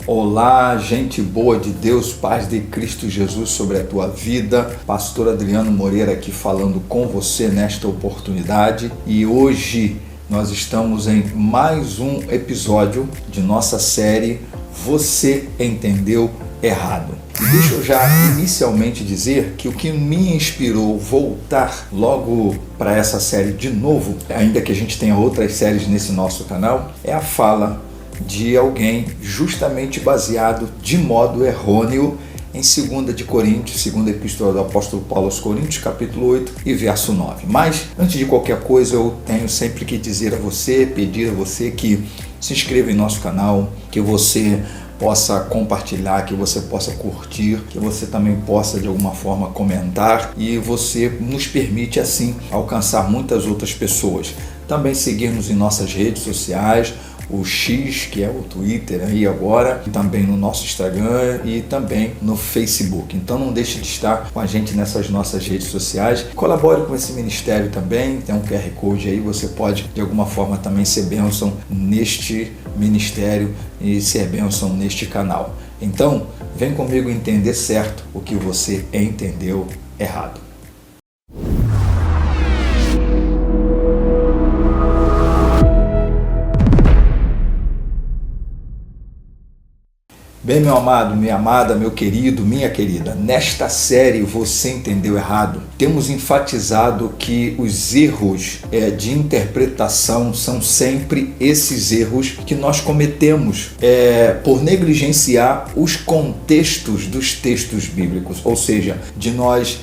Olá, gente boa de Deus, paz de Cristo Jesus sobre a tua vida. Pastor Adriano Moreira aqui falando com você nesta oportunidade. E hoje nós estamos em mais um episódio de nossa série Você Entendeu Errado. E deixa eu já inicialmente dizer que o que me inspirou voltar logo para essa série de novo, ainda que a gente tenha outras séries nesse nosso canal, é a fala de alguém justamente baseado de modo errôneo em 2 de Coríntios, segunda epístola do apóstolo Paulo aos Coríntios, capítulo 8 e verso 9. Mas, antes de qualquer coisa, eu tenho sempre que dizer a você, pedir a você que se inscreva em nosso canal, que você possa compartilhar, que você possa curtir, que você também possa de alguma forma comentar e você nos permite assim alcançar muitas outras pessoas. Também seguir-nos em nossas redes sociais, o X, que é o Twitter aí agora, e também no nosso Instagram e também no Facebook. Então não deixe de estar com a gente nessas nossas redes sociais. Colabore com esse ministério também, tem um QR Code aí, você pode de alguma forma também ser bênção neste ministério e ser bênção neste canal. Então, vem comigo entender certo o que você entendeu errado. Bem, meu amado, minha amada, meu querido, minha querida, nesta série Você Entendeu Errado, temos enfatizado que os erros de interpretação são sempre esses erros que nós cometemos por negligenciar os contextos dos textos bíblicos, ou seja, de nós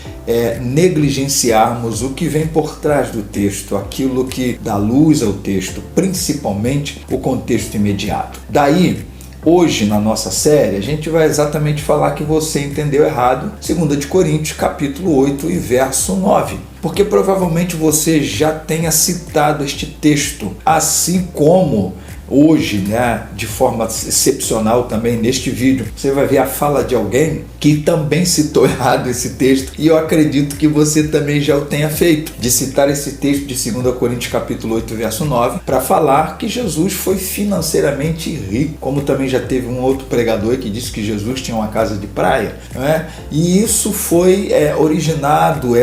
negligenciarmos o que vem por trás do texto, aquilo que dá luz ao texto, principalmente o contexto imediato. Daí, hoje, na nossa série, a gente vai exatamente falar que você entendeu errado, 2 de Coríntios, capítulo 8 e verso 9. Porque provavelmente você já tenha citado este texto, assim como hoje, de forma excepcional também neste vídeo, você vai ver a fala de alguém que também citou errado esse texto, e eu acredito que você também já o tenha feito, de citar esse texto de 2 Coríntios capítulo 8, verso 9, para falar que Jesus foi financeiramente rico, como também já teve um outro pregador que disse que Jesus tinha uma casa de praia, não é? E isso foi originado,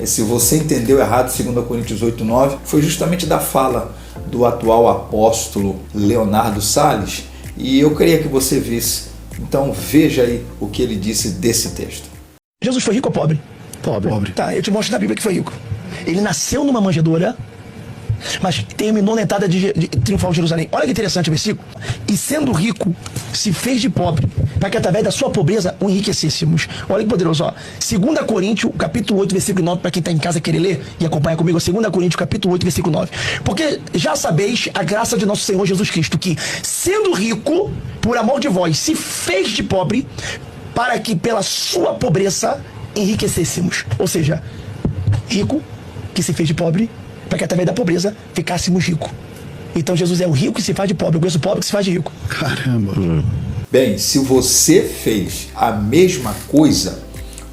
se você entendeu errado, 2 Coríntios 8, 9, foi justamente da fala do atual apóstolo Leonardo Salles, e eu queria que você visse. Então veja aí o que ele disse desse texto. Jesus foi rico ou pobre? Pobre. Tá, eu te mostro na Bíblia que foi rico. Ele nasceu numa manjedoura, mas terminou na entrada de triunfal de Jerusalém. Olha que interessante o versículo. E sendo rico, se fez de pobre, para que através da sua pobreza o enriquecêssemos. Olha que poderoso, ó. 2 Coríntios, capítulo 8, versículo 9, para quem está em casa querer ler e acompanhar comigo, 2 Coríntios, capítulo 8, versículo 9. Porque já sabeis a graça de nosso Senhor Jesus Cristo, que, sendo rico, por amor de vós, se fez de pobre, para que pela sua pobreza enriquecêssemos. Ou seja, rico que se fez de pobre, para que através da pobreza ficássemos ricos. Então Jesus é o rico que se faz de pobre, eu conheço o pobre que se faz de rico. Caramba. Bem, se você fez a mesma coisa,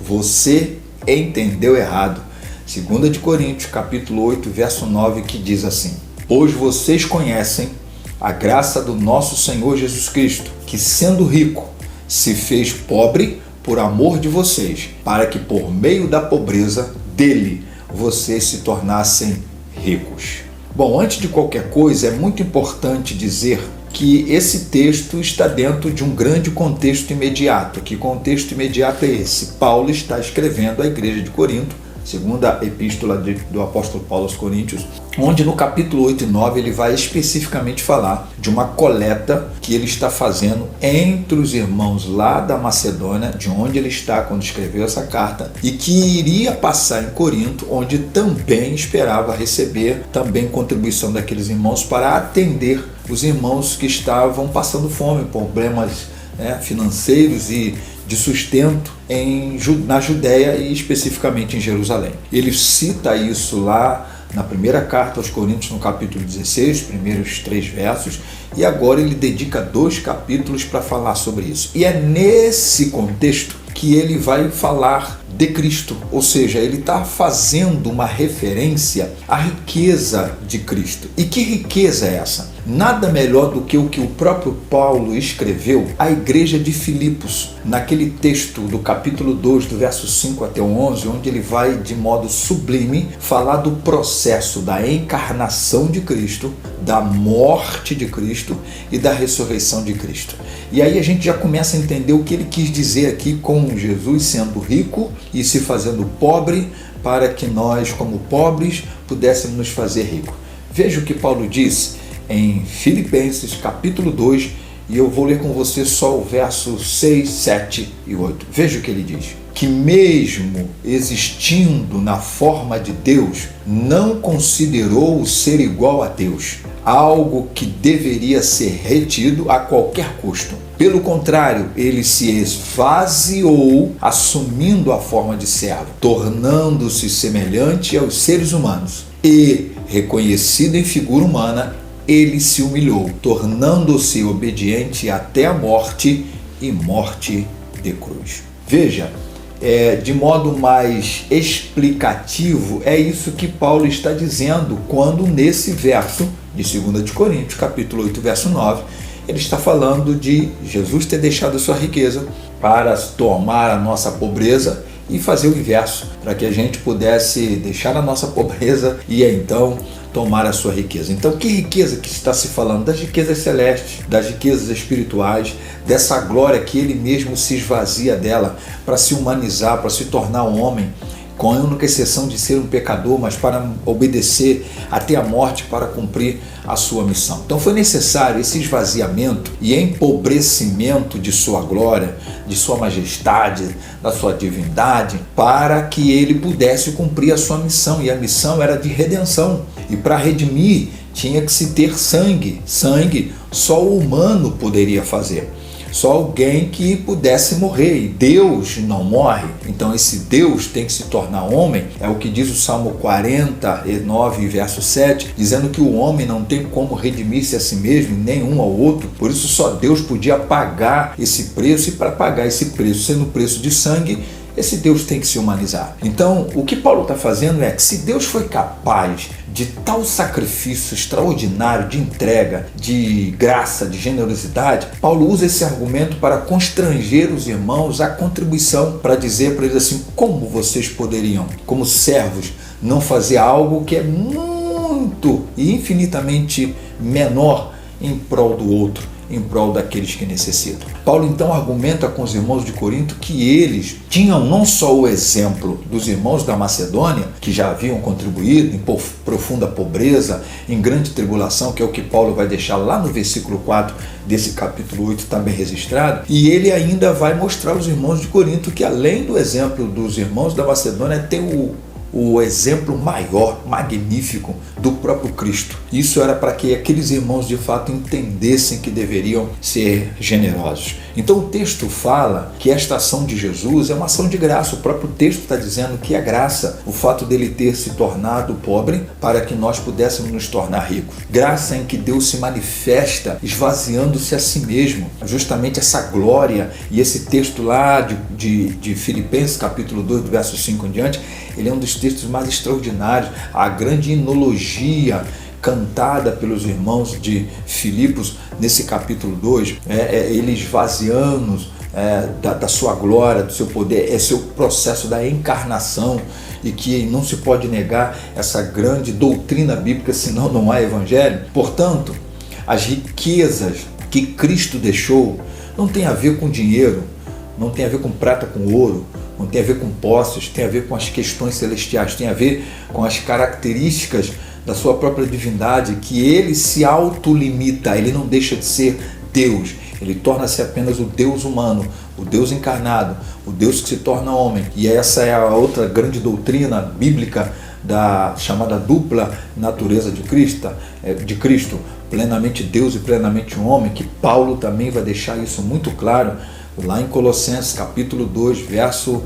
você entendeu errado. 2 de Coríntios, capítulo 8, verso 9, que diz assim: Pois vocês conhecem a graça do nosso Senhor Jesus Cristo, que sendo rico, se fez pobre por amor de vocês, para que por meio da pobreza dele, vocês se tornassem ricos. Bom, antes de qualquer coisa, é muito importante dizer que esse texto está dentro de um grande contexto imediato. Que contexto imediato é esse? Paulo está escrevendo à igreja de Corinto, segunda epístola do apóstolo Paulo aos Coríntios, onde no capítulo 8 e 9 ele vai especificamente falar de uma coleta que ele está fazendo entre os irmãos lá da Macedônia, de onde ele está quando escreveu essa carta, e que iria passar em Corinto, onde também esperava receber também contribuição daqueles irmãos para atender os irmãos que estavam passando fome, problemas financeiros e de sustento na Judéia e especificamente em Jerusalém. Ele cita isso lá na primeira carta aos Coríntios, no capítulo 16, primeiros 3 versos, e agora ele dedica 2 capítulos para falar sobre isso. E é nesse contexto que ele vai falar de Cristo, ou seja, ele está fazendo uma referência à riqueza de Cristo. E que riqueza é essa? nada melhor do que o próprio Paulo escreveu à igreja de Filipos, naquele texto do capítulo 2, do verso 5 até o 11, onde ele vai de modo sublime falar do processo da encarnação de Cristo, da morte de Cristo e da ressurreição de Cristo. E aí a gente já começa a entender o que ele quis dizer aqui com Jesus sendo rico e se fazendo pobre, para que nós, como pobres, pudéssemos nos fazer ricos. Veja o que Paulo diz em Filipenses capítulo 2, e eu vou ler com você só o verso 6, 7 e 8. Veja o que ele diz. Que mesmo existindo na forma de Deus, não considerou o ser igual a Deus, algo que deveria ser retido a qualquer custo. Pelo contrário, ele se esvaziou, assumindo a forma de servo, tornando-se semelhante aos seres humanos. E, reconhecido em figura humana, ele se humilhou, tornando-se obediente até a morte e morte de cruz. Veja, de modo mais explicativo, é isso que Paulo está dizendo quando nesse verso de 2 de Coríntios, capítulo 8, verso 9, ele está falando de Jesus ter deixado a sua riqueza para tomar a nossa pobreza e fazer o inverso, para que a gente pudesse deixar a nossa pobreza e então tomar a sua riqueza. Então, que riqueza que está se falando? Das riquezas celestes, das riquezas espirituais, dessa glória que ele mesmo se esvazia dela para se humanizar, para se tornar um homem, com a única exceção de ser um pecador, mas para obedecer até a morte para cumprir a sua missão. Então foi necessário esse esvaziamento e empobrecimento de sua glória, de sua majestade, da sua divindade, para que ele pudesse cumprir a sua missão, e a missão era de redenção. E para redimir tinha que se ter sangue. Sangue só o humano poderia fazer. Só alguém que pudesse morrer, e Deus não morre. Então esse Deus tem que se tornar homem, é o que diz o Salmo 49, verso 7, dizendo que o homem não tem como redimir-se a si mesmo, nem um ao outro, por isso só Deus podia pagar esse preço, e para pagar esse preço, sendo o preço de sangue, esse Deus tem que se humanizar. Então, o que Paulo está fazendo é que se Deus foi capaz de tal sacrifício extraordinário, de entrega, de graça, de generosidade, Paulo usa esse argumento para constranger os irmãos à contribuição, para dizer para eles assim, como vocês poderiam, como servos, não fazer algo que é muito e infinitamente menor em prol do outro, em prol daqueles que necessitam. Paulo então argumenta com os irmãos de Corinto que eles tinham não só o exemplo dos irmãos da Macedônia, que já haviam contribuído em profunda pobreza, em grande tribulação, que é o que Paulo vai deixar lá no versículo 4 desse capítulo 8 também registrado, e ele ainda vai mostrar aos irmãos de Corinto que além do exemplo dos irmãos da Macedônia, tem o exemplo maior, magnífico do próprio Cristo. Isso era para que aqueles irmãos de fato entendessem que deveriam ser generosos. Então o texto fala que esta ação de Jesus é uma ação de graça. O próprio texto está dizendo que é graça o fato dele ter se tornado pobre para que nós pudéssemos nos tornar ricos. Graça em que Deus se manifesta esvaziando-se a si mesmo. Justamente essa glória, e esse texto lá de Filipenses capítulo 2, do verso 5 em diante, ele é um dos textos mais extraordinários. A grande hinologia cantada pelos irmãos de Filipos nesse capítulo 2, ele esvaziando da sua glória, do seu poder, esse é o processo da encarnação, e que não se pode negar essa grande doutrina bíblica, senão não há evangelho. Portanto, as riquezas que Cristo deixou não tem a ver com dinheiro, não tem a ver com prata, com ouro, não tem a ver com posses, tem a ver com as questões celestiais, tem a ver com as características da sua própria divindade, que ele se autolimita, ele não deixa de ser Deus, ele torna-se apenas o Deus humano, o Deus encarnado, o Deus que se torna homem. E essa é a outra grande doutrina bíblica da chamada dupla natureza de Cristo, plenamente Deus e plenamente homem, que Paulo também vai deixar isso muito claro lá em Colossenses capítulo 2, verso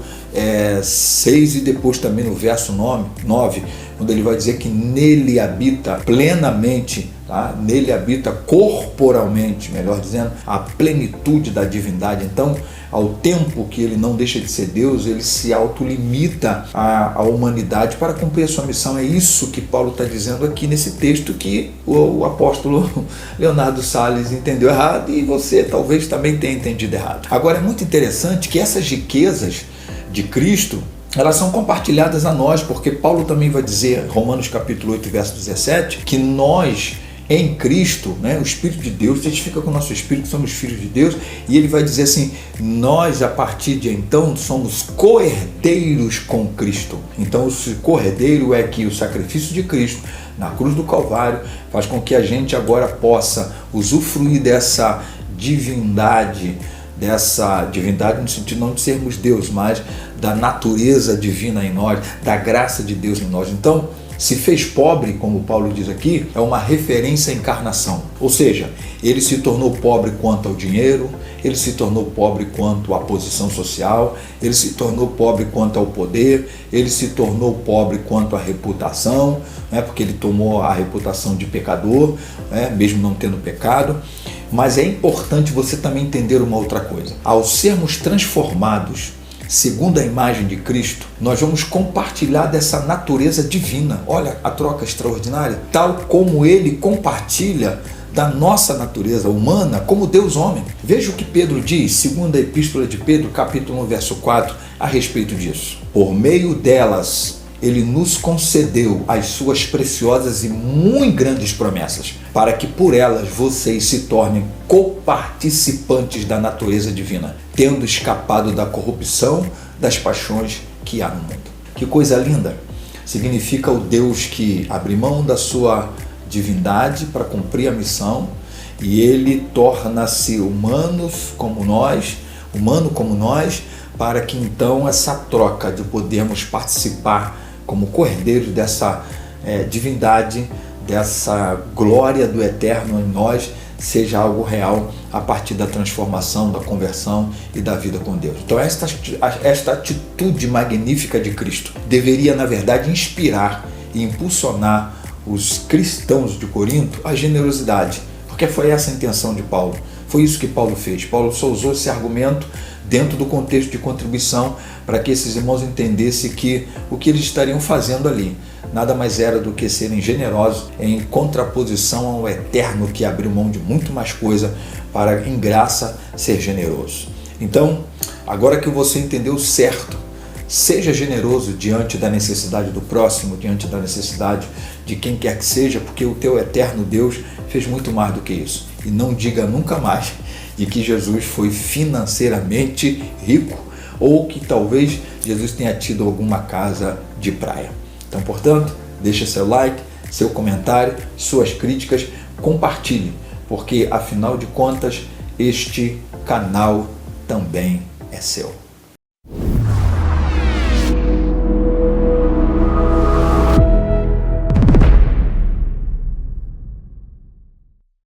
6, e depois também no verso 9, quando ele vai dizer que nele habita plenamente tá? Nele habita corporalmente, melhor dizendo, a plenitude da divindade. Então, ao tempo que ele não deixa de ser Deus, ele se autolimita à humanidade para cumprir a sua missão. É isso que Paulo está dizendo aqui nesse texto que o apóstolo Leonardo Salles entendeu errado e você talvez também tenha entendido errado. Agora, é muito interessante que essas riquezas de Cristo, elas são compartilhadas a nós, porque Paulo também vai dizer, Romanos capítulo 8, verso 17, que nós, em Cristo, né, o Espírito de Deus testifica com o nosso Espírito, somos filhos de Deus, e ele vai dizer assim, nós a partir de então somos co-herdeiros com Cristo. Então o co-herdeiro é que o sacrifício de Cristo na cruz do Calvário faz com que a gente agora possa usufruir dessa divindade no sentido não de sermos Deus, mas da natureza divina em nós, da graça de Deus em nós. Então, se fez pobre, como Paulo diz aqui, é uma referência à encarnação. Ou seja, ele se tornou pobre quanto ao dinheiro, ele se tornou pobre quanto à posição social, ele se tornou pobre quanto ao poder, ele se tornou pobre quanto à reputação, né, porque ele tomou a reputação de pecador, né, mesmo não tendo pecado. Mas é importante você também entender uma outra coisa. Ao sermos transformados segundo a imagem de Cristo, nós vamos compartilhar dessa natureza divina. Olha a troca extraordinária. Tal como ele compartilha da nossa natureza humana como Deus homem. Veja o que Pedro diz, segunda epístola de Pedro, capítulo 1, verso 4, a respeito disso. Por meio delas, ele nos concedeu as suas preciosas e muito grandes promessas, para que por elas vocês se tornem coparticipantes da natureza divina, tendo escapado da corrupção das paixões que há no mundo. Que coisa linda! Significa o Deus que abre mão da sua divindade para cumprir a missão, e ele torna-se humano como nós, para que então essa troca de podermos participar como cordeiros dessa divindade, dessa glória do eterno em nós, seja algo real a partir da transformação, da conversão e da vida com Deus. Então esta atitude magnífica de Cristo deveria, na verdade, inspirar e impulsionar os cristãos de Corinto à generosidade, porque foi essa a intenção de Paulo. Foi isso que Paulo fez. Paulo só usou esse argumento dentro do contexto de contribuição para que esses irmãos entendessem que o que eles estariam fazendo ali nada mais era do que serem generosos em contraposição ao eterno que abriu mão de muito mais coisa para, em graça, ser generoso. Então, agora que você entendeu certo, seja generoso diante da necessidade do próximo, diante da necessidade de quem quer que seja, porque o teu eterno Deus fez muito mais do que isso. E não diga nunca mais de que Jesus foi financeiramente rico ou que talvez Jesus tenha tido alguma casa de praia. Então, portanto, deixa seu like, seu comentário, suas críticas, compartilhe, porque afinal de contas este canal também é seu.